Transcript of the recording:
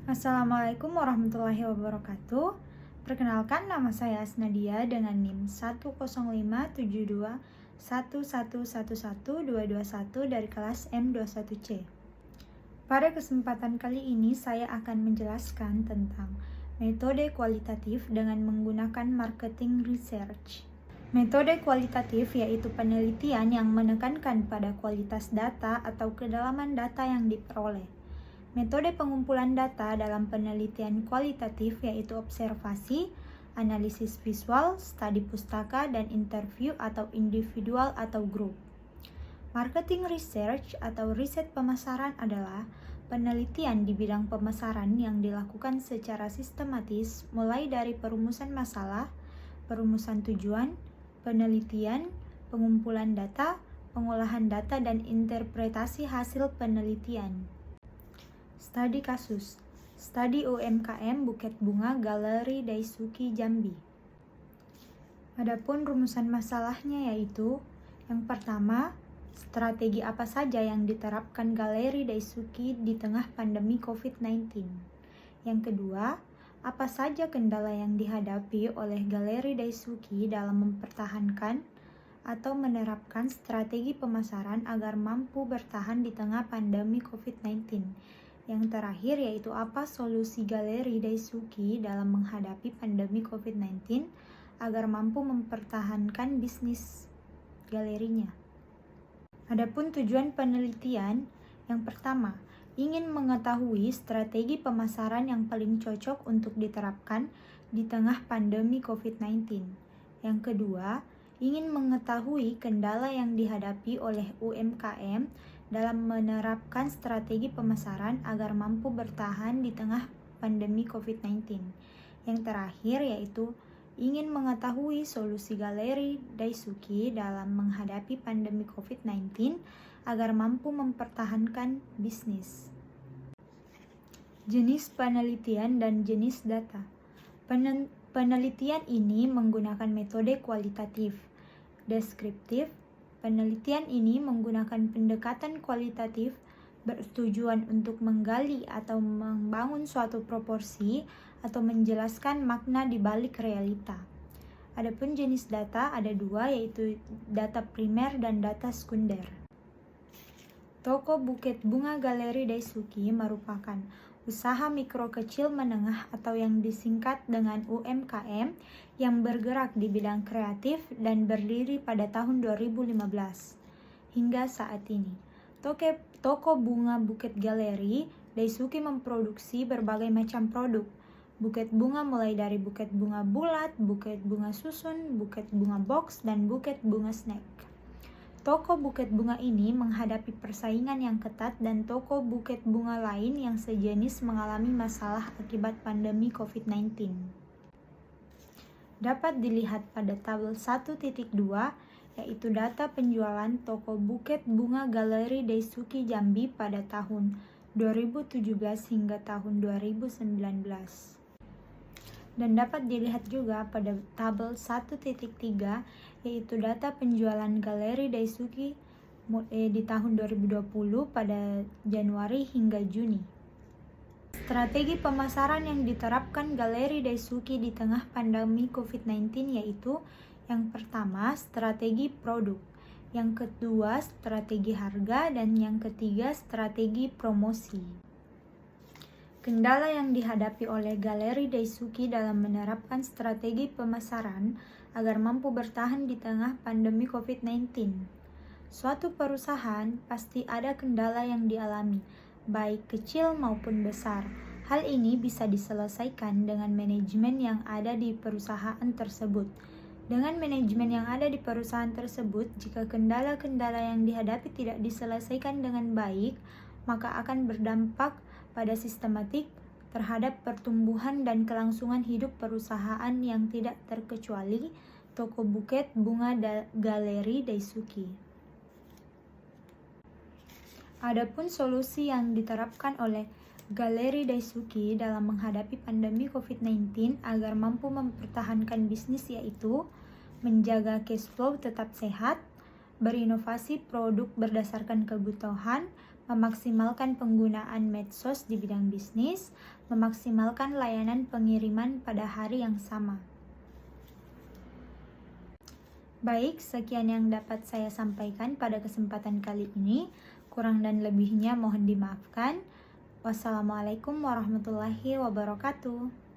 Assalamualaikum warahmatullahi wabarakatuh. Perkenalkan, nama saya Asnadia dengan NIM 1057211111221 dari kelas M21C. Pada kesempatan kali ini saya akan menjelaskan tentang metode kualitatif dengan menggunakan marketing research. Metode kualitatif yaitu penelitian yang menekankan pada kualitas data atau kedalaman data yang diperoleh. Metode pengumpulan data dalam penelitian kualitatif yaitu observasi, analisis visual, studi pustaka, dan interview atau individual atau grup. Marketing research atau riset pemasaran adalah penelitian di bidang pemasaran yang dilakukan secara sistematis mulai dari perumusan masalah, perumusan tujuan, penelitian, pengumpulan data, pengolahan data, dan interpretasi hasil penelitian. Studi kasus, studi UMKM Bukit Bunga Galeri Daisuki Jambi. Adapun rumusan masalahnya yaitu yang pertama, strategi apa saja yang diterapkan Galeri Daisuki di tengah pandemi COVID-19. Yang kedua, apa saja kendala yang dihadapi oleh Galeri Daisuki dalam mempertahankan atau menerapkan strategi pemasaran agar mampu bertahan di tengah pandemi COVID-19. Yang terakhir yaitu apa solusi Galeri Daisuki dalam menghadapi pandemi COVID-19 agar mampu mempertahankan bisnis galerinya. Adapun tujuan penelitian, yang pertama, ingin mengetahui strategi pemasaran yang paling cocok untuk diterapkan di tengah pandemi COVID-19. Yang kedua, ingin mengetahui kendala yang dihadapi oleh UMKM dalam menerapkan strategi pemasaran agar mampu bertahan di tengah pandemi COVID-19. Yang terakhir yaitu ingin mengetahui solusi Galeri Daisuki dalam menghadapi pandemi COVID-19 agar mampu mempertahankan bisnis. Jenis penelitian dan jenis data. Penelitian ini menggunakan metode kualitatif, deskriptif. Penelitian ini menggunakan pendekatan kualitatif bertujuan untuk menggali atau membangun suatu proporsi atau menjelaskan makna di balik realita. Adapun jenis data ada dua, yaitu data primer dan data sekunder. Toko Bukit Bunga Galeri Daisuki merupakan usaha mikro kecil menengah atau yang disingkat dengan UMKM yang bergerak di bidang kreatif dan berdiri pada tahun 2015. Hingga saat ini, Toko Bunga Bukit Galeri Daisuki memproduksi berbagai macam produk. Buket bunga mulai dari buket bunga bulat, buket bunga susun, buket bunga box, dan buket bunga snack. Toko buket bunga ini menghadapi persaingan yang ketat dan toko buket bunga lain yang sejenis mengalami masalah akibat pandemi COVID-19. Dapat dilihat pada tabel 1.2, yaitu data penjualan toko buket bunga Galeri Daisuki Jambi pada tahun 2017 hingga tahun 2019. Dan dapat dilihat juga pada tabel 1.3, yaitu data penjualan Galeri Daisuki di tahun 2020 pada Januari hingga Juni. Strategi pemasaran yang diterapkan Galeri Daisuki di tengah pandemi COVID-19 yaitu yang pertama, strategi produk, yang kedua, strategi harga, dan yang ketiga, strategi promosi. Kendala yang dihadapi oleh Galeri Daisuki dalam menerapkan strategi pemasaran agar mampu bertahan di tengah pandemi COVID-19. Suatu perusahaan pasti ada kendala yang dialami, baik kecil maupun besar. Hal ini bisa diselesaikan dengan manajemen yang ada di perusahaan tersebut. Dengan manajemen yang ada di perusahaan tersebut, jika kendala-kendala yang dihadapi tidak diselesaikan dengan baik, maka akan berdampak pada sistematik terhadap pertumbuhan dan kelangsungan hidup perusahaan yang tidak terkecuali Toko Buket Bunga Galeri Daisuki. Adapun solusi yang diterapkan oleh Galeri Daisuki dalam menghadapi pandemi COVID-19 agar mampu mempertahankan bisnis yaitu menjaga cash flow tetap sehat, berinovasi produk berdasarkan kebutuhan, memaksimalkan penggunaan medsos di bidang bisnis, memaksimalkan layanan pengiriman pada hari yang sama. Baik, sekian yang dapat saya sampaikan pada kesempatan kali ini. Kurang dan lebihnya mohon dimaafkan. Wassalamualaikum warahmatullahi wabarakatuh.